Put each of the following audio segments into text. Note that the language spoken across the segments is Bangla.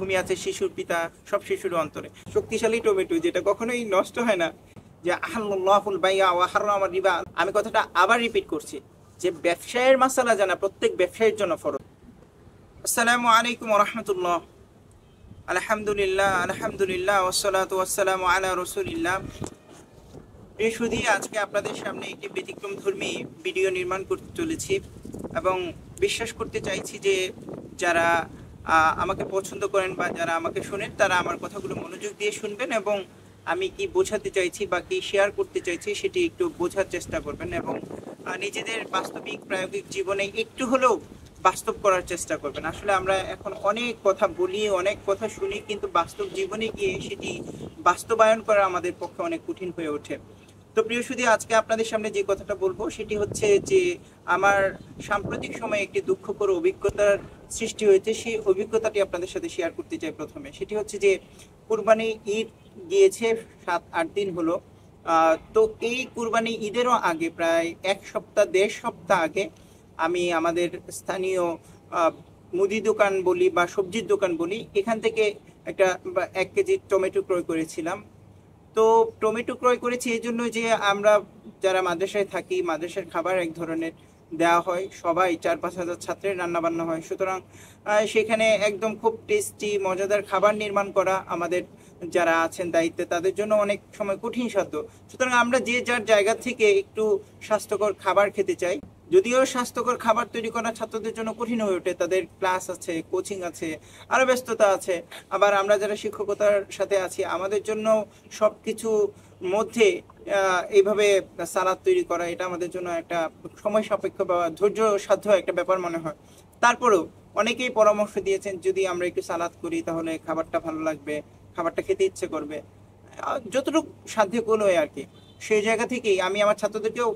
ঘুমিয়ে আছে শিশুর পিতা, সব শিশুর অন্তরে শক্তিশালী টমেটো যেটা কখনোই নষ্ট হয় না। যে আহাল্লাহুল বাইয়া ওয়া হাররামা রিবা, আমি কথাটা আবার রিপিট করছি, যে ব্যবসায়ের মাসালা জানা প্রত্যেক ব্যবসায়ীর জন্য ফরজ। আসসালামু আলাইকুম ওয়া রাহমাতুল্লাহ। আলহামদুলিল্লাহ আলহামদুলিল্লাহ ওয়াসসালাতু ওয়াসসালামু আলা রাসূলিল্লাহ। এই শুধু আজকে আপনাদের সামনে একটি ব্যতিক্রমধর্মী ভিডিও নির্মাণ করতে চলেছি এবং বিশ্বাস করতে চাইছি যে যারা আমাকে পছন্দ করেন বা যারা আমাকে শোনেন তারা আমার কথাগুলো মনোযোগ দিয়ে শুনবেন এবং আমি কি বোঝাতে চাইছি বা কি শেয়ার করতে চাইছি সেটি একটু বোঝার চেষ্টা করবেন এবং নিজেদের বাস্তবিক প্রায়োগিক জীবনে একটু হলেও বাস্তব করার চেষ্টা করবেন। আসলে আমরা এখন অনেক কথা বলি, অনেক কথা শুনি, কিন্তু বাস্তব জীবনে গিয়ে সেটি বাস্তবায়ন করা আমাদের পক্ষে অনেক কঠিন হয়ে ওঠে। তো প্রিয় সুধী, আজকে আপনাদের সামনে যে কথাটা বলবো সেটি হচ্ছে যে আমার সাম্প্রতিক সময়ে একটি দুঃখকর অভিজ্ঞতার সৃষ্টি হয়েছে। সেই অভিজ্ঞতাটি আপনাদের সাথে শেয়ার করতে চাই। প্রথমে সেটি হচ্ছে যে কুরবানি ঈদ গিয়েছে, 7-8 দিন হলো। তো এই কুরবানি ঈদেরও আগে প্রায় এক সপ্তাহ 1.5 সপ্তাহ আগে আমি আমাদের স্থানীয় মুদি দোকান বলি বা সবজির দোকান বলি, এখান থেকে একটা 1 কেজি টমেটো ক্রয় করেছিলাম। তো টমেটো ক্রয় করেছি এই জন্য যে আমরা যারা মাদ্রাসায় থাকি, মাদ্রাসার খাবার এক ধরনের দেওয়া হয়, সবাই 4-5 হাজার ছাত্রের রান্না বান্না হয়, সুতরাং সেখানে একদম খুব টেস্টি মজাদার খাবার নির্মাণ করা আমাদের যারা আছেন দায়িত্বে তাদের জন্য অনেক সময় কঠিন সাধ্য। সুতরাং আমরা যে যার জায়গা থেকে একটু স্বাস্থ্যকর খাবার খেতে চাই। যদিও স্বাস্থ্যকর খাবার তৈরি করা ছাত্রদের জন্য কঠিন হয়ে ওঠে, তাদের ক্লাস আছে, কোচিং আছে, আরো ব্যস্ততা আছে। আবার আমরা যারা শিক্ষকতার সাথে আছি আমাদের জন্য সবকিছু মধ্যে এইভাবে সালাদ তৈরি করা এটা আমাদের জন্য একটা সময় সাপেক্ষ বা ধৈর্য সাধ্য একটা ব্যাপার মনে হয়। তারপরেও অনেকেই পরামর্শ দিয়েছেন যদি আমরা একটু সালাদ করি তাহলে খাবারটা ভালো লাগবে, খাবারটা খেতে ইচ্ছে করবে, যতটুকু সাধ্য কুলোয় আর কি। সেই জায়গা থেকেই আমি আমার ছাত্রদেরকেও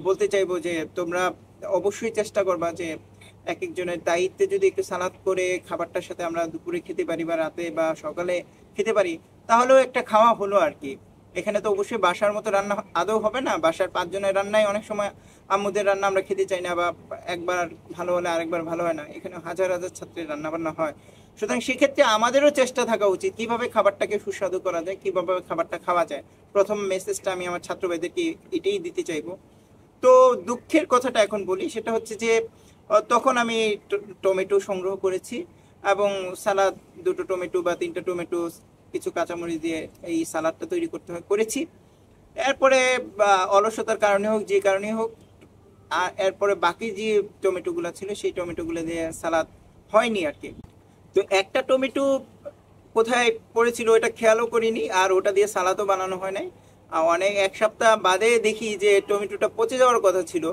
বলতে চাইবো যে তোমরা অবশ্যই চেষ্টা করবা যে এক একজনের দায়িত্বে যদি একটু সালাদ করে খাবারটার সাথে আমরা দুপুরে খেতে পারি বা রাতে বা সকালে খেতে পারি তাহলেও একটা খাওয়া হলো আর কি। এখানে তো অবশ্যই বাসার মতো রান্না আদৌ হবে না, বাসার 5 জনের রান্নায় অনেক সময় আম্মুদের রান্না আমরা খেতে চাই না, বা একবার ভালো হলে আরেকবার ভালো হয় না, এখানে হাজার হাজার ছাত্রের রান্না বান্না হয়। সুতরাং সেক্ষেত্রে আমাদেরও চেষ্টা থাকা উচিত কিভাবে খাবারটাকে সুস্বাদু করা যায়, কিভাবে খাবারটা খাওয়া যায়। প্রথম মেসেজটা আমি আমার ছাত্র ভাইদেরকে এটাই দিতে চাইবো। তো দুঃখের কথাটা এখন বলি, সেটা হচ্ছে যে তখন আমি টমেটো সংগ্রহ করেছি এবং সালাদ 2টো টমেটো বা 3টা টমেটো কিছু কাঁচামরিচ দিয়ে এই সালাদটা তৈরি করতে হয় করেছি। এরপরে অলসতার কারণে হোক যে কারণে হোক এরপরে বাকি যে টমেটোগুলো ছিল সেই টমেটোগুলো দিয়ে সালাদ হয়নি আর কি। তো একটা টমেটো কোথায় পড়েছিল এটা খেয়ালও করিনি, আর ওটা দিয়ে সালাদও বানানো হয় নাই। অনেক 1 সপ্তাহ বাদে দেখি যে টমেটোটা পচে যাওয়ার কথা ছিল,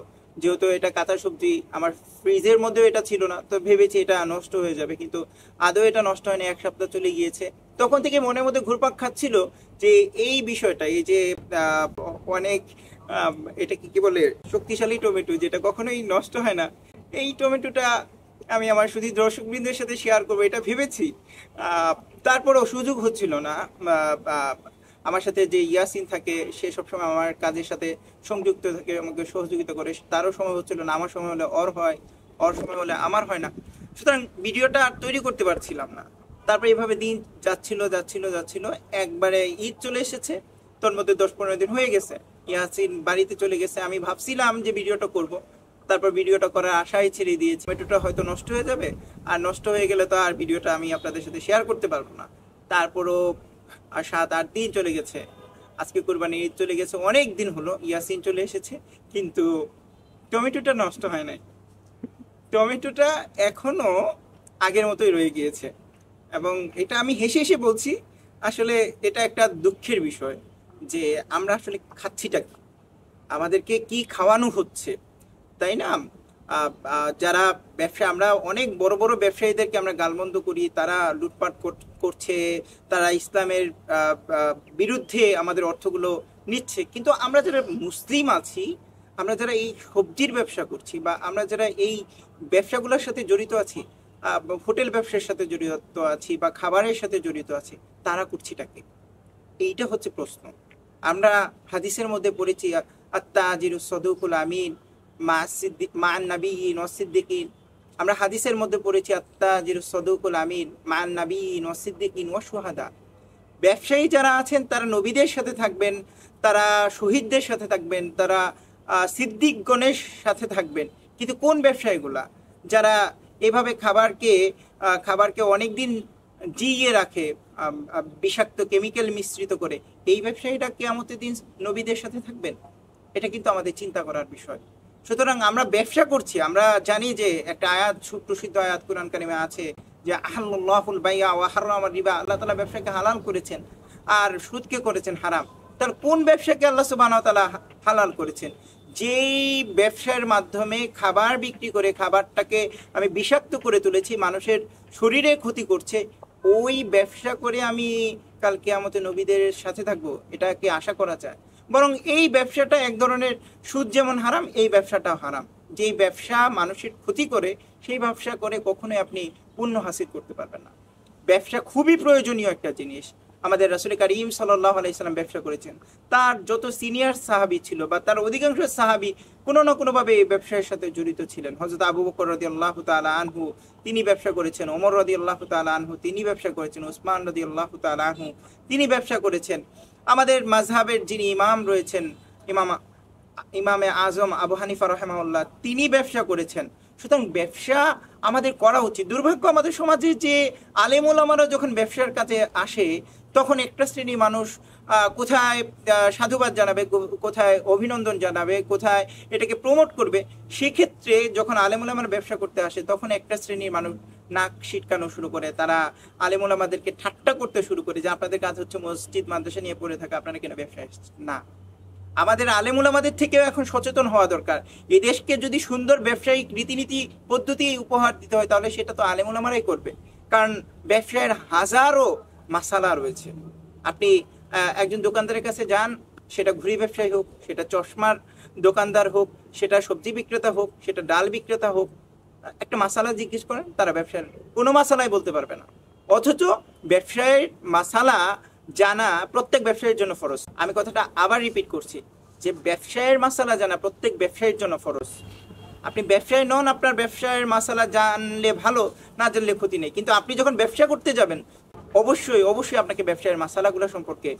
যেহেতু এটা কাঁচা সবজি, আমার ফ্রিজের মধ্যেও এটা ছিল না, তো ভেবেছি এটা নষ্ট হয়ে যাবে, কিন্তু আদৌ এটা নষ্ট হয়নি, 1 সপ্তাহ চলে গিয়েছে। তখন থেকে মনের মধ্যে ঘুরপাক খাচ্ছিল যে এই বিষয়টা, এই যে আহ, অনেক এটা কি বলে শক্তিশালী টমেটো যেটা কখনোই নষ্ট হয় না, এই টমেটোটা আমি আমার শুধু দর্শকবৃন্দের সাথে শেয়ার করবো এটা ভেবেছি। তারপরেও সুযোগ হচ্ছিল না। আমার সাথে যে ইয়াসিন থাকে সে সবসময় আমার কাজের সাথে সংযুক্ত থাকে, আমাকে সহযোগিতা করে, তারও সময় হচ্ছিল না, আমার সময় হলে ওর হয়, ওর সময় হলে আমার হয় না। সুতরাং ভিডিওটা আর তৈরি করতে পারছিলাম না। তারপরে এভাবে দিন যাচ্ছিল যাচ্ছিল যাচ্ছিল, একবারে ঈদ চলে এসেছে, তোর মধ্যে 10-15 দিন হয়ে গেছে, ইয়াসিন বাড়িতে চলে গেছে। আমি ভাবছিলাম যে ভিডিওটা করব, তারপর ভিডিওটা করার আশাই ছেড়ে দিয়েছি। টমেটোটা হয়তো নষ্ট হয়ে যাবে, আর নষ্ট হয়ে গেলে তো আর ভিডিওটা আমি আপনাদের সাথে শেয়ার করতে পারবো না। তারপরও আর 7-8 দিন চলে গেছে, আজকে কুরবানি ঈদ চলে গেছে, অনেক দিন হলো, ইয়াসিন চলে এসেছে, কিন্তু টমেটোটা নষ্ট হয় নাই। টমেটোটা এখনো আগের মতোই রয়ে গিয়েছে এবং এটা আমি হেসে হেসে বলছি। আসলে এটা একটা দুঃখের বিষয় যে আমরা আসলে খাচ্ছিটা কি, আমাদেরকে কি খাওয়ানো হচ্ছে, তাই না? যারা ব্যবসা, আমরা অনেক বড় বড় ব্যবসায়ীদেরকে আমরা গালমন্দ করি, তারা লুটপাট করছে, তারা ইসলামের বিরুদ্ধে আমাদের অর্থগুলো নিচ্ছে, কিন্তু আমরা যারা মুসলিম আছি, আমরা যারা এই সবজির ব্যবসা করছি বা আমরা যারা এই ব্যবসাগুলোর সাথে জড়িত আছি, হোটেল ব্যবসার সাথে জড়িত আছি বা খাবারের সাথে জড়িত আছি, তারা করছিটাকে, এইটা হচ্ছে প্রশ্ন। আমরা হাদিসের মধ্যে পড়েছি আত্তাজিরুস সাদুকুল আমিন মা সিদ্দিক মা নাবিয়িন ওয়াস সিদ্দিকিন, আমরা হাদিসের মধ্যে পড়েছি আত্তাজিরুস সাদুকুল আমিন মান নাবিয়িন ওয়াস সিদ্দিকিন ওয়াশ শুহাদা। ব্যবসায়ী যারা আছেন তারা নবীদের সাথে থাকবেন, তারা শহীদদের সাথে থাকবেন, তারা সিদ্দিকগণের সাথে থাকবেন। কিন্তু কোন ব্যবসায়ীগুলা যারা এভাবে খাবারকে অনেকদিন জিইয়ে রাখে বিষাক্ত কেমিক্যাল মিশ্রিত করে, এই ব্যবসায়ীরা কিয়ামতের দিন নবীদের সাথে থাকবেন? এটা কিন্তু আমাদের চিন্তা করার বিষয়। সুতরাং আমরা ব্যবসা করছি, আমরা জানি যে একটা আয়াত, সুপ্রসিদ্ধ আয়াত কোরআন কারিমে আছে যে আহাল্লাহুল বাইয়া ওয়া হারামার রিবা, আল্লাহ তাআলা ব্যবসাকে হালাল করেছেন আর সুদকে করেছেন হারাম। তাহলে কোন ব্যবসাকে আল্লাহ সুবহানাহু ওয়া তাআলা হালাল করেছেন? যেই ব্যবসার মাধ্যমে খাবার বিক্রি করে খাবারটাকে আমি বিষাক্ত করে তুলেছি, মানুষের শরীরে ক্ষতি করছে, ওই ব্যবসা করে আমি কাল কিয়ামতে নবীদের সাথে থাকবো, এটা কি আশা করা যায়? বরং এই ব্যবসাটা এক ধরনের, সুদ যেমন হারাম, এই ব্যবসাটাও হারাম। যেই ব্যবসা মানুষের ক্ষতি করে সেই ব্যবসা করে কখনোই আপনি পুণ্য হাসিল করতে পারবেন না। ব্যবসা খুবই প্রয়োজনীয় একটা জিনিস। আমাদের রাসূল কারীম সাল্লাল্লাহু আলাইহি সাল্লাম ব্যবসা করেছেন। তার যত সিনিয়র সাহাবী ছিল বা তার অধিকাংশ সাহাবী কোনো না কোনোভাবে এই ব্যবসার সাথে জড়িত ছিলেন। হযরত আবু বকর রাদিয়াল্লাহু তাআলা আনহু তিনি ব্যবসা করেছেন, ওমর রাদিয়াল্লাহু তাআলা আনহু তিনি ব্যবসা করেছেন, উসমান রাদিয়াল্লাহু তাআলা আনহু তিনি ব্যবসা করেছেন। আমাদের মাযহাবের যিনি ইমাম রয়েছেন, ইমামে আজম আবু হানিফা রাহিমাহুল্লাহ, তিনি ব্যবসা করেছেন। সুতরাং ব্যবসা আমাদের করা উচিত। দুর্ভাগ্য আমাদের সমাজে যে আলেম ওলামারা যখন ব্যবসার কাজে আসে, তখন একটা শ্রেণী মানুষ কোথায় সাধুবাদ জানাবে, কোথায় অভিনন্দন জানাবে, কোথায় এটাকে প্রমোট করবে। সেক্ষেত্রে যখন আলেম ওলামারা ব্যবসা করতে আসে, তখন একটা শ্রেণীর মানুষ নাক সিটকানো শুরু করে, তারা আলেম ওলামাদেরকে ঠাট্টা করতে শুরু করে যে আপনাদের কাজ হচ্ছে মসজিদ মাদ্রাসা নিয়ে পড়ে থাকা, আপনারা কেন ব্যবসায় না। আমাদের আলেম ওলামাদের থেকেও এখন সচেতন হওয়া দরকার। এই দেশকে যদি সুন্দর ব্যবসায়িক রীতিনীতি পদ্ধতি উপহার দিতে হয়, তাহলে সেটা তো আলেম ওলামারাই করবে। কারণ ব্যবসায়ের হাজারো মাসালা রয়েছে। আপনি একজন দোকানদারের কাছে যান, সেটা ঘুড়ি ব্যবসায়ী হোক, সেটা চশমার দোকানদার হোক, সেটা সবজি বিক্রেতা হোক, সেটা ডাল বিক্রেতা হোক, একটা মাসালা জিজ্ঞেস করেন, তারা ব্যবসার কোনো মাসালাই বলতে পারবে না। অথচ ব্যবসায়ের মাসালা জানা প্রত্যেক ব্যবসায়ীর জন্য ফরজ। আমি কথাটা আবার রিপিট করছি যে ব্যবসায়ের মাসালা জানা প্রত্যেক ব্যবসায়ীর জন্য ফরজ। আপনি ব্যবসায়ী নন, আপনার ব্যবসায়ের মাসালা জানলে ভালো, না জানলে ক্ষতি নেই। কিন্তু আপনি যখন ব্যবসা করতে যাবেন, অবশ্যই অবশ্যই আপনাকে ব্যবসায়ের মাসালাগুলো সম্পর্কে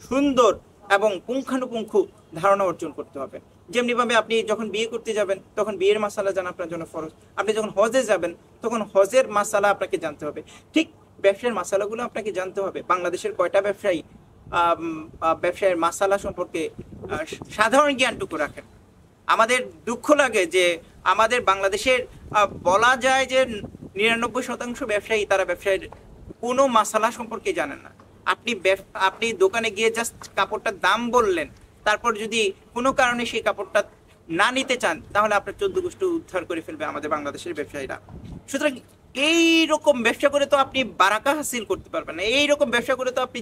সুন্দর এবং পুঙ্খানুপুঙ্খ ধারণা অর্জন করতে হবে। যেমনিভাবে আপনি যখন বিয়ে করতে যাবেন, তখন বিয়ের মাসালা জানা আপনার জন্য ফরজ। আপনি যখন হজে যাবেন, তখন হজের মাসালা আপনাকে জানতে হবে। ঠিক ব্যবসায়ের মাসালাগুলো আপনাকে জানতে হবে। বাংলাদেশের কয়টা ব্যবসায়ী ব্যবসায়ের মাসালা সম্পর্কে সাধারণ জ্ঞানটুকু রাখেন? আমাদের দুঃখ লাগে যে আমাদের বাংলাদেশের বলা যায় যে 99% ব্যবসায়ী তারা ব্যবসায়ের কোনো মাসালা সম্পর্কে জানেন না। আপনি দোকানে গিয়ে জাস্ট কাপড়টার দাম বললেন, তারপর যদি কোনো কারণে সেই কাপড়টা না নিতে চান, তাহলে আপনার 14 গোষ্ঠী উদ্ধার করে ফেলবে আমাদের বাংলাদেশের ব্যবসায়ীরা। সুতরাং এইরকম ব্যবসা করে তো আপনি বারাকা হাসিল করতে পারবেন না। এইরকম ব্যবসা করে তো আপনি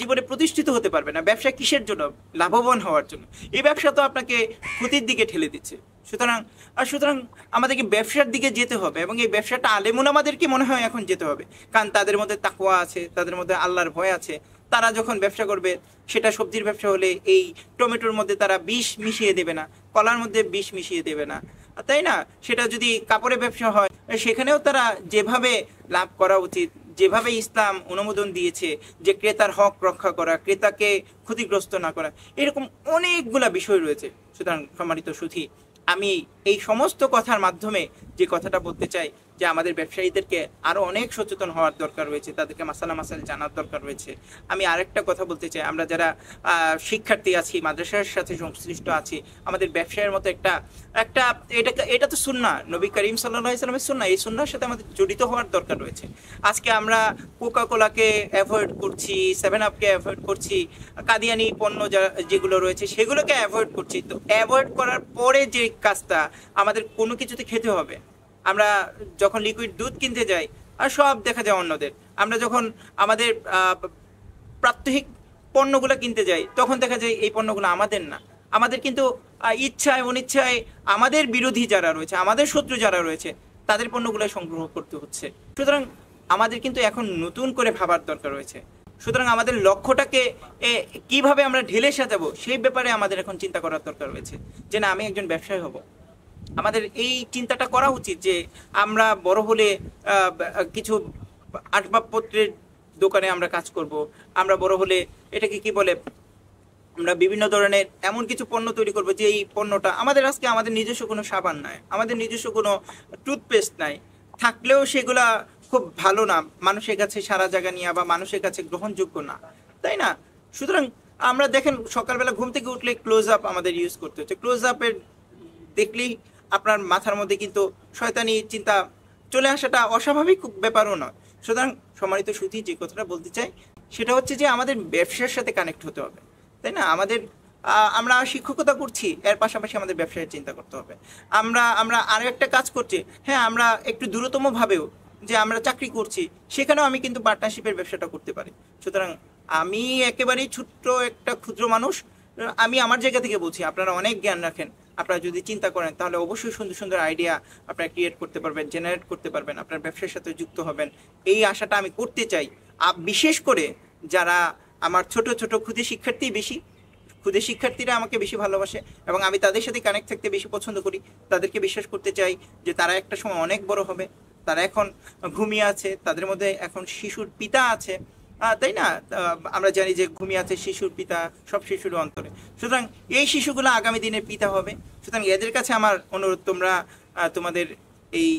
জীবনে প্রতিষ্ঠিত হতে পারবেন না। ব্যবসা কিসের জন্য? লাভবান হওয়ার জন্য। এই ব্যবসা তো আপনাকে ক্ষতির দিকে ঠেলে দিচ্ছে। সুতরাং আমাদেরকে ব্যবসার দিকে যেতে হবে, এবং এই ব্যবসাটা আলেমুন আমাদেরকে মনে হয় এখন যেতে হবে। কারণ তাদের মধ্যে তাকওয়া আছে, তাদের মধ্যে আল্লাহর ভয় আছে। তারা যখন ব্যবসা করবে, সেটা সবজির ব্যবসা হলে এই টমেটোর মধ্যে তারা বিষ মিশিয়ে দেবে না, কলার মধ্যে বিষ মিশিয়ে দেবে না, তাই না? সেটা যদি কাপড়ের ব্যবসা হয়, সেখানেও তারা যেভাবে লাভ করা উচিত, যেভাবে ইসলাম অনুমোদন দিয়েছে যে ক্রেতার হক রক্ষা করা, ক্রেতাকে ক্ষতিগ্রস্ত না করা, এরকম অনেকগুলা বিষয় রয়েছে। সুতরাং সম্মানিত সুধী, আমি এই সমস্ত কথার মাধ্যমে যে কথাটা বলতে চাই যে আমাদের ব্যবসায়ীদেরকে আরো অনেক সচেতন হওয়ার দরকার রয়েছে, তাদেরকে মাসালা জানার দরকার রয়েছে। আমি আরেকটা কথা বলতে চাই, আমরা যারা শিক্ষার্থী আছি, মাদ্রাসার সাথে সংশ্লিষ্ট আছি, আমাদের ব্যবসায়ের মতো এটা তো সুন্নাহ, নবী করিম সাল্লাল্লাহু আলাইহি ওয়াসাল্লামের সুন্নাহ। এই সুন্নাহর সাথে আমাদের জড়িত হওয়ার দরকার রয়েছে। আজকে আমরা কোকা কোলাকে অ্যাভয়েড করছি, 7 আপকে অ্যাভয়েড করছি, কাদিয়ানি পণ্য যেগুলো রয়েছে সেগুলোকে অ্যাভয়েড করছি। তো অ্যাভয়েড করার পরে যে কাজটা আমাদের কোনো কিছুতে খেতে হবে। আমরা যখন লিকুইড দুধ কিনতে যাই, আর সব দেখা যায় অন্যদের। আমরা যখন আমাদের প্রাত্যহিক পণ্যগুলো কিনতে যাই, তখন দেখা যায় এই পণ্যগুলো আমাদের না। আমাদের কিন্তু ইচ্ছায় অনিচ্ছায় আমাদের বিরোধী যারা রয়েছে, আমাদের শত্রু যারা রয়েছে, তাদের পণ্যগুলো সংগ্রহ করতে হচ্ছে। সুতরাং আমাদের কিন্তু এখন নতুন করে ভাবার দরকার রয়েছে। সুতরাং আমাদের লক্ষ্যটাকে কিভাবে আমরা ঢেলে সাজাবো, সেই ব্যাপারে আমাদের এখন চিন্তা করার দরকার রয়েছে যে না, আমি একজন ব্যবসায়ী হব, আমাদের এই চিন্তাটা করা উচিত যে আমরা বড় হলে কিছু আসবাবপত্রের দোকানে আমরা কাজ করব, আমরা বড় হলে এটাকে কি বলে, আমরা বিভিন্ন ধরনের এমন কিছু পণ্য তৈরি করবো যে এই পণ্যটা আমাদের, আজকে আমাদের নিজস্ব কোনো সাবান নাই, আমাদের নিজস্ব কোনো টুথপেস্ট নাই, থাকলেও সেগুলা খুব ভালো না, মানুষের কাছে সারা জায়গা নিয়ে বা মানুষের কাছে গ্রহণযোগ্য না, তাই না? সুতরাং আমরা দেখেন সকালবেলা ঘুম থেকে উঠলে ক্লোজ আপ আমাদের ইউজ করতে হচ্ছে। ক্লোজ আপের দেখলেই আপনার মাথার মধ্যে কিন্তু শয়তানি চিন্তা চলে আসাটা অস্বাভাবিক ব্যাপারও নয়। সুতরাং সম্মানিত সুধী, যে কথাটা বলতে চাই সেটা হচ্ছে যে আমাদের ব্যবসার সাথে কানেক্ট হতে হবে, তাই না? আমাদের আমরা শিক্ষকতা করছি, এর পাশাপাশি আমাদের ব্যবসায়ের চিন্তা করতে হবে। আমরা আমরা আরো একটা কাজ করছি, হ্যাঁ আমরা একটু দূরতম ভাবেও যে আমরা চাকরি করছি, সেখানেও আমি কিন্তু পার্টনারশিপের ব্যবসাটা করতে পারি। সুতরাং আমি একেবারেই ছোট্ট একটা ক্ষুদ্র মানুষ, আমি আমার জায়গা থেকে বলছি, আপনারা অনেক জ্ঞান রাখেন, আপনারা যদি চিন্তা করেন তাহলে অবশ্যই সুন্দর সুন্দর আইডিয়া আপনারা ক্রিয়েট করতে পারবেন, জেনারেট করতে পারবেন, আপনার ব্যবসার সাথে যুক্ত হবেন, এই আশাটা আমি করতে চাই। বিশেষ করে যারা আমার ছোট ছোট ক্ষুদে শিক্ষার্থী, বেশি ক্ষুদে শিক্ষার্থীরা আমাকে বেশি ভালোবাসে এবং আমি তাদের সাথে কানেক্ট থাকতে বেশি পছন্দ করি। তাদেরকে বিশ্বাস করতে চাই যে তারা একটা সময় অনেক বড় হবে, তারা এখন ঘুমিয়ে আছে, তাদের মধ্যে এখন শিশুর পিতা আছে, তাই না? আমরা জানি যে ঘুমিয়ে আছে শিশুর পিতা, সব শিশুর অন্তরে। সুতরাং এই শিশুগুলো আগামী দিনের পিতা হবে। সুতরাং এদের কাছে আমার অনুরোধ, তোমরা তোমাদের এই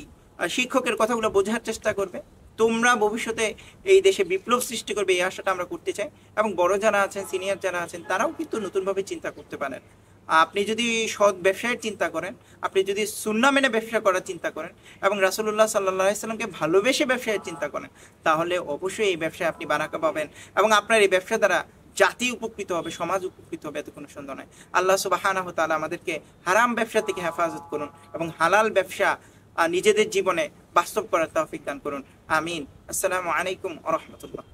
শিক্ষকের কথাগুলো বোঝার চেষ্টা করবে, তোমরা ভবিষ্যতে এই দেশে বিপ্লব সৃষ্টি করবে, এই আশাটা আমরা করতে চাই। এবং বড় যারা আছেন, সিনিয়র যারা আছেন, তারাও কিন্তু নতুনভাবে চিন্তা করতে পারেন। আপনি যদি সৎ ব্যবসায়ের চিন্তা করেন, আপনি যদি সুন্নাহ মেনে ব্যবসা করার চিন্তা করেন এবং রাসূলুল্লাহ সাল্লাল্লাহু আলাইহি সাল্লামকে ভালোবেসে ব্যবসায়ের চিন্তা করেন, তাহলে অবশ্যই এই ব্যবসায় আপনি বারাকা পাবেন এবং আপনার এই ব্যবসা দ্বারা জাতি উপকৃত হবে, সমাজ উপকৃত হবে, এত কোনো সন্দেহ নাই। আল্লাহ সুবহানাহু ওয়া তাআলা আমাদেরকে হারাম ব্যবসা থেকে হেফাজত করুন এবং হালাল ব্যবসা নিজেদের জীবনে বাস্তব করার তৌফিক দান করুন। আমিন। আসসালামু আলাইকুম ওয়া রাহমাতুল্লাহ।